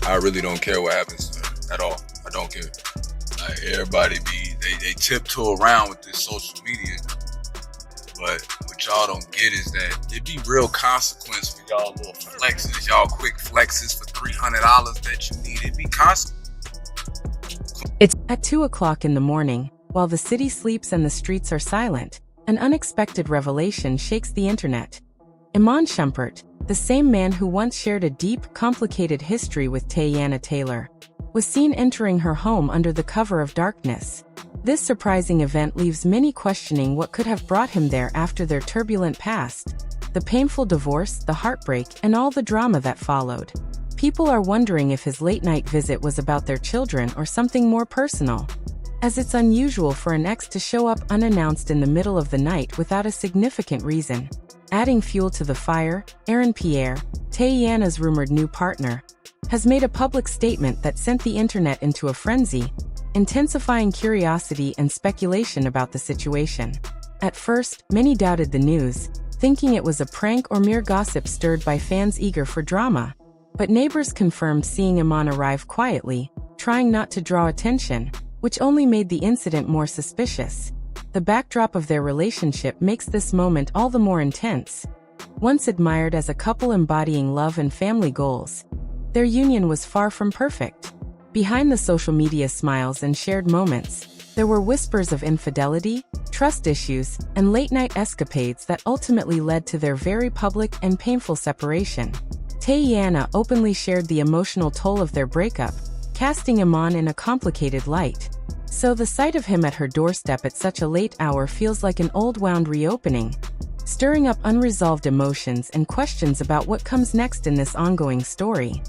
I really don't care what happens to her at all. I don't care. Like, everybody they tiptoe around with this social media. But what y'all don't get is that it'd be real consequence for y'all little flexes, y'all quick flexes for $300 that you need. It'd be consequence. It's at 2 o'clock in the morning, while the city sleeps and the streets are silent. An unexpected revelation shakes the internet. Iman Shumpert, the same man who once shared a deep, complicated history with Teyana Taylor, was seen entering her home under the cover of darkness. This surprising event leaves many questioning what could have brought him there after their turbulent past, the painful divorce, the heartbreak, and all the drama that followed. People are wondering if his late-night visit was about their children or something more personal, as it's unusual for an ex to show up unannounced in the middle of the night without a significant reason. Adding fuel to the fire, Aaron Pierre, Teyana's rumored new partner, has made a public statement that sent the internet into a frenzy, intensifying curiosity and speculation about the situation. At first, many doubted the news, thinking it was a prank or mere gossip stirred by fans eager for drama. But neighbors confirmed seeing Iman arrive quietly, trying not to draw attention, which only made the incident more suspicious. The backdrop of their relationship makes this moment all the more intense. Once admired as a couple embodying love and family goals, their union was far from perfect. Behind the social media smiles and shared moments, there were whispers of infidelity, trust issues, and late-night escapades that ultimately led to their very public and painful separation. Teyana openly shared the emotional toll of their breakup, casting Iman in a complicated light. So the sight of him at her doorstep at such a late hour feels like an old wound reopening, stirring up unresolved emotions and questions about what comes next in this ongoing story.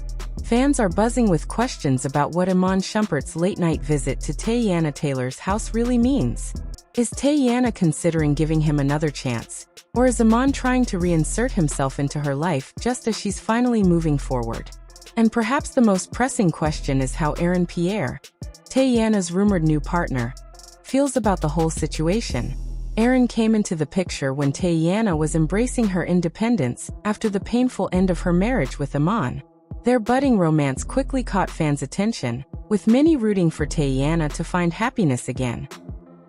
Fans are buzzing with questions about what Iman Shumpert's late-night visit to Teyana Taylor's house really means. Is Teyana considering giving him another chance? Or is Iman trying to reinsert himself into her life just as she's finally moving forward? And perhaps the most pressing question is how Aaron Pierre, Teyana's rumored new partner, feels about the whole situation. Aaron came into the picture when Teyana was embracing her independence after the painful end of her marriage with Iman. Their budding romance quickly caught fans' attention, with many rooting for Teyana to find happiness again.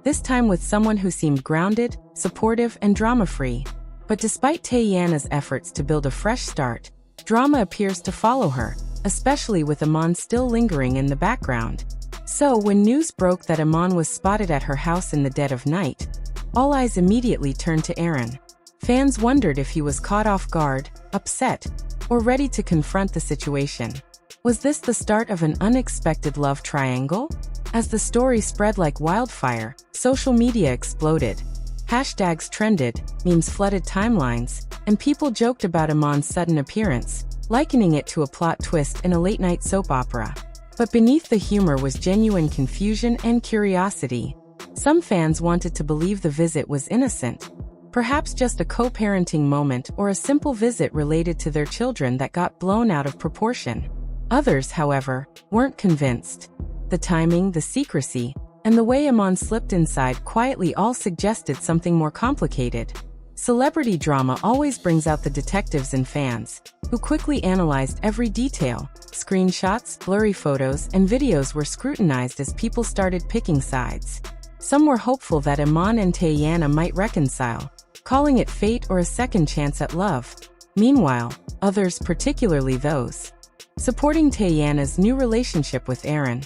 This time with someone who seemed grounded, supportive, and drama-free. But despite Teyana's efforts to build a fresh start, drama appears to follow her, especially with Iman still lingering in the background. So when news broke that Iman was spotted at her house in the dead of night, all eyes immediately turned to Aaron. Fans wondered if he was caught off guard, upset, or ready to confront the situation. Was this the start of an unexpected love triangle? As the story spread like wildfire, social media exploded. Hashtags trended, memes flooded timelines, and people joked about Iman's sudden appearance, likening it to a plot twist in a late-night soap opera. But beneath the humor was genuine confusion and curiosity. Some fans wanted to believe the visit was innocent, perhaps just a co-parenting moment or a simple visit related to their children that got blown out of proportion. Others, however, weren't convinced. The timing, the secrecy, and the way Iman slipped inside quietly all suggested something more complicated. Celebrity drama always brings out the detectives and fans, who quickly analyzed every detail. Screenshots, blurry photos, and videos were scrutinized as people started picking sides. Some were hopeful that Iman and Teyana might reconcile, calling it fate or a second chance at love. Meanwhile, others, particularly those supporting Teyana's new relationship with Aaron,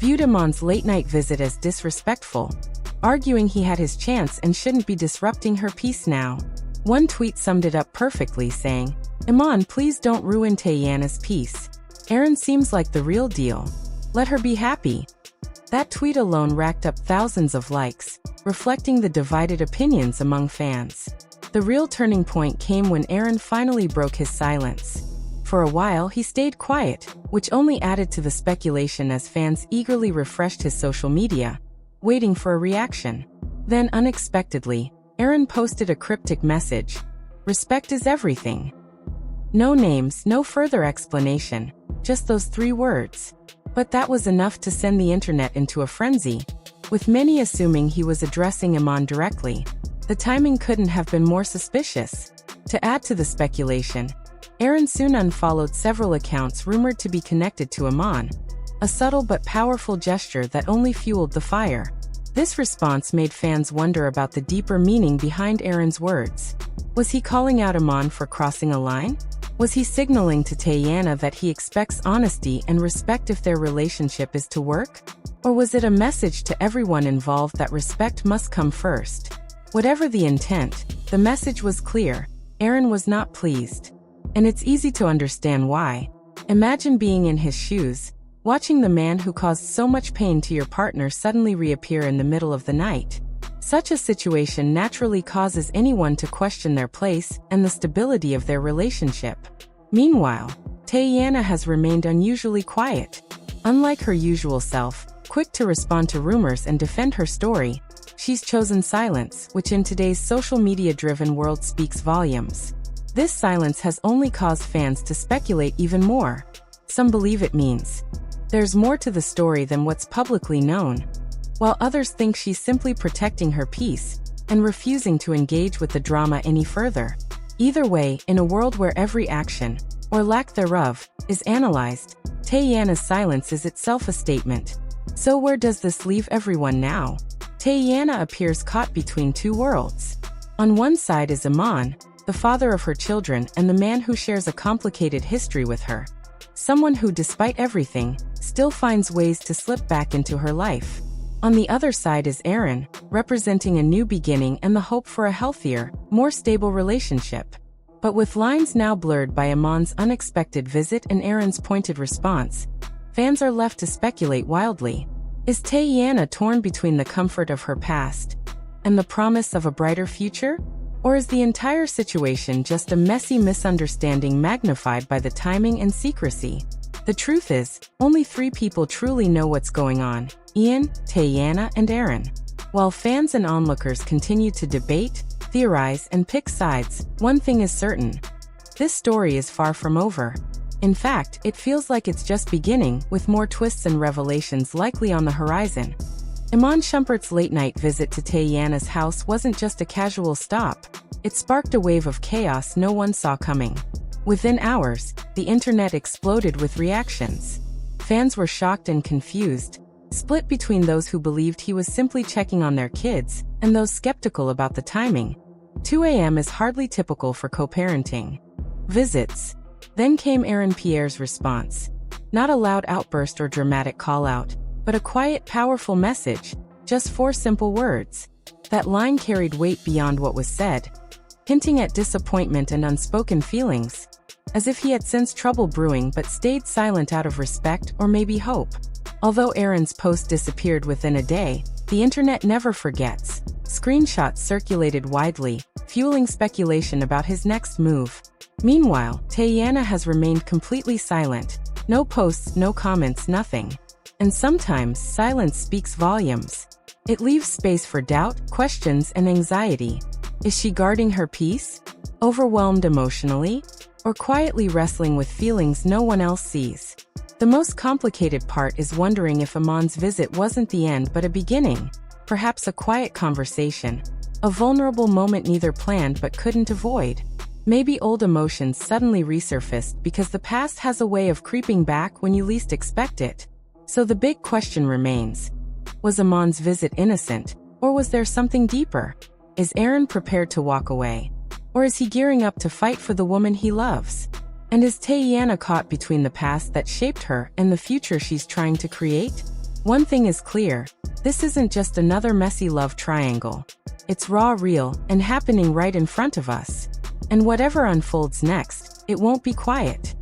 viewed Iman's late-night visit as disrespectful, arguing he had his chance and shouldn't be disrupting her peace now. One tweet summed it up perfectly, saying, "Iman, please don't ruin Teyana's peace. Aaron seems like the real deal. Let her be happy." That tweet alone racked up thousands of likes, reflecting the divided opinions among fans. The real turning point came when Aaron finally broke his silence. For a while he stayed quiet, which only added to the speculation as fans eagerly refreshed his social media, waiting for a reaction. Then unexpectedly, Aaron posted a cryptic message: "Respect is everything." No names, no further explanation, just those 3 words. But that was enough to send the internet into a frenzy, with many assuming he was addressing Iman directly. The timing couldn't have been more suspicious. To add to the speculation, Aaron soon unfollowed several accounts rumored to be connected to Iman, a subtle but powerful gesture that only fueled the fire. This response made fans wonder about the deeper meaning behind Aaron's words. Was he calling out Iman for crossing a line? Was he signaling to Teyana that he expects honesty and respect if their relationship is to work? Or was it a message to everyone involved that respect must come first? Whatever the intent, the message was clear. Aaron was not pleased. And it's easy to understand why. Imagine being in his shoes, watching the man who caused so much pain to your partner suddenly reappear in the middle of the night. Such a situation naturally causes anyone to question their place and the stability of their relationship. Meanwhile, Teyana has remained unusually quiet. Unlike her usual self, quick to respond to rumors and defend her story, she's chosen silence, which in today's social media-driven world speaks volumes. This silence has only caused fans to speculate even more. Some believe it means there's more to the story than what's publicly known, while others think she's simply protecting her peace and refusing to engage with the drama any further. Either way, in a world where every action, or lack thereof, is analyzed, Teyana's silence is itself a statement. So where does this leave everyone now? Teyana appears caught between two worlds. On one side is Iman, the father of her children and the man who shares a complicated history with her. Someone who, despite everything, still finds ways to slip back into her life. On the other side is Aaron, representing a new beginning and the hope for a healthier, more stable relationship. But with lines now blurred by Iman's unexpected visit and Aaron's pointed response, fans are left to speculate wildly. Is Teyana torn between the comfort of her past and the promise of a brighter future? Or is the entire situation just a messy misunderstanding magnified by the timing and secrecy? The truth is, only 3 people truly know what's going on: Ian, Teyana, and Aaron. While fans and onlookers continue to debate, theorize, and pick sides, one thing is certain: this story is far from over. In fact, it feels like it's just beginning, with more twists and revelations likely on the horizon. Iman Shumpert's late-night visit to Teyana's house wasn't just a casual stop. It sparked a wave of chaos no one saw coming. Within hours, the internet exploded with reactions. Fans were shocked and confused, split between those who believed he was simply checking on their kids and those skeptical about the timing. 2 a.m. is hardly typical for co-parenting visits. Then came Aaron Pierre's response. Not a loud outburst or dramatic call-out, but a quiet, powerful message, just 4 simple words. That line carried weight beyond what was said, hinting at disappointment and unspoken feelings, as if he had sensed trouble brewing but stayed silent out of respect or maybe hope. Although Aaron's post disappeared within a day, the internet never forgets. Screenshots circulated widely, fueling speculation about his next move. Meanwhile, Teyana has remained completely silent. No posts, no comments, nothing. And sometimes, silence speaks volumes. It leaves space for doubt, questions, and anxiety. Is she guarding her peace? Overwhelmed emotionally? Or quietly wrestling with feelings no one else sees? The most complicated part is wondering if Iman's visit wasn't the end but a beginning. Perhaps a quiet conversation. A vulnerable moment neither planned but couldn't avoid. Maybe old emotions suddenly resurfaced because the past has a way of creeping back when you least expect it. So the big question remains: was Iman's visit innocent, or was there something deeper? Is Aaron prepared to walk away? Or is he gearing up to fight for the woman he loves? And is Teyana caught between the past that shaped her and the future she's trying to create? One thing is clear: this isn't just another messy love triangle. It's raw, real, and happening right in front of us. And whatever unfolds next, it won't be quiet.